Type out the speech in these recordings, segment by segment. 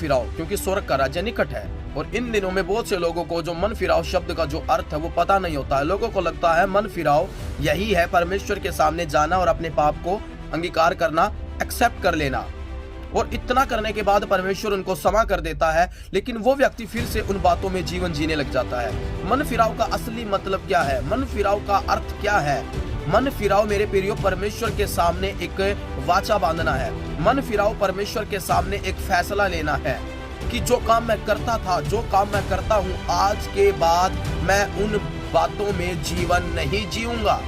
फिराओ, क्योंकि स्वर्ग का राज्य निकट है। और इन दिनों में बहुत से लोगों को जो मन फिराओ शब्द का जो अर्थ है वो पता नहीं होता है। लोगों को लगता है मन फिराओ यही है परमेश्वर के सामने जाना और अपने पाप को अंगीकार करना, एक्सेप्ट कर लेना, और इतना करने के बाद परमेश्वर उनको क्षमा कर देता है। लेकिन वो व्यक्ति फिर से उन बातों में जीवन जीने लग जाता है। मन फिराव का असली मतलब क्या है? मन फिराव का अर्थ क्या है? मन फिराव मेरे प्रियो परमेश्वर के सामने एक वाचा बांधना है। मन फिराव परमेश्वर के सामने एक फैसला लेना है कि जो काम मैं करता था, जो काम मैं करता हूं, आज के बाद मैं उन बातों में जीवन नहीं जीऊंगा।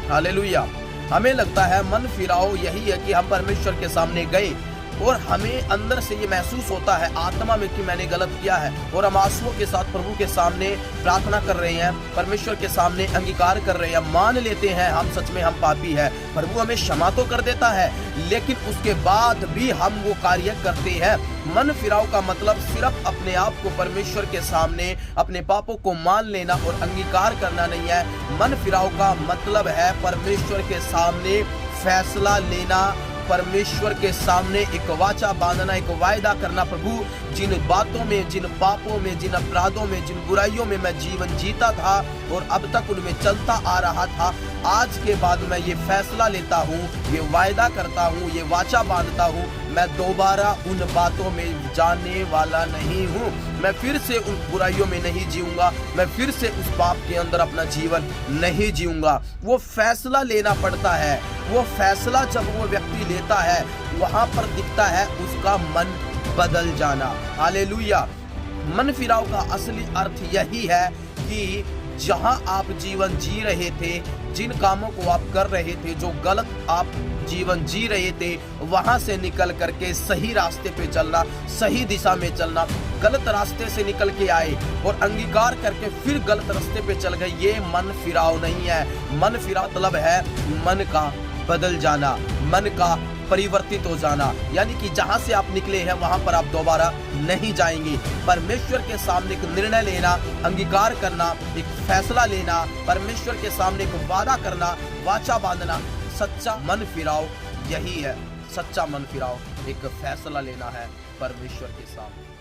हालेलुया। हमें लगता है मन फिराओ यही है कि हम परमेश्वर के सामने गए और हमें अंदर से ये महसूस होता है आत्मा में कि मैंने गलत किया है, और हम आंसुओं के साथ प्रभु के सामने प्रार्थना कर रहे हैं, परमेश्वर के सामने अंगीकार कर रहे हैं, मान लेते हैं हम सच में हम पापी है। प्रभु हमें क्षमा तो कर देता है, लेकिन उसके बाद भी हम वो कार्य करते हैं। मन फिराव का मतलब सिर्फ अपने आप को परमेश्वर के सामने अपने पापों को मान लेना और अंगीकार करना नहीं है। मन फिराव का मतलब है परमेश्वर के सामने फैसला लेना, परमेश्वर के सामने एक वाचा बांधना, एक वायदा करना, प्रभु जिन बातों में, जिन पापों में, जिन अपराधों में, जिन बुराइयों में मैं जीवन जीता था और अब तक उनमें चलता आ रहा था, आज के बाद मैं ये फैसला लेता हूँ, ये वायदा करता हूँ, ये वाचा बांधता हूँ, मैं दोबारा उन बातों में जाने वाला नहीं हूँ। मैं फिर से उन बुराइयों में नहीं जीऊंगा, मैं फिर से उस पाप के अंदर अपना जीवन नहीं जीऊंगा। वो फैसला लेना पड़ता है। वो फैसला जब वो व्यक्ति लेता है, वहां पर दिखता है उसका मन बदल जाना। हालेलुया। मन फिराव का असली अर्थ यही है कि जहां आप जीवन जी रहे थे, जिन कामों को आप कर रहे थे, जो गलत आप जीवन जी रहे थे, वहां से निकल करके सही रास्ते पे चलना, सही दिशा में चलना। गलत रास्ते से निकल के आए और अंगीकार करके फिर गलत रास्ते पे चल गए, ये मन फिराव नहीं है। मन फिराव मतलब है मन का बदल जाना, मन का परिवर्तित हो जाना, यानी कि जहां से आप निकले हैं वहां पर आप दोबारा नहीं जाएंगे। परमेश्वर के सामने एक निर्णय लेना, अंगीकार करना, एक फैसला लेना, परमेश्वर के सामने एक वादा करना, वाचा बांधना, सच्चा मन फिराव यही है। सच्चा मन फिराव एक फैसला लेना है परमेश्वर के सामने।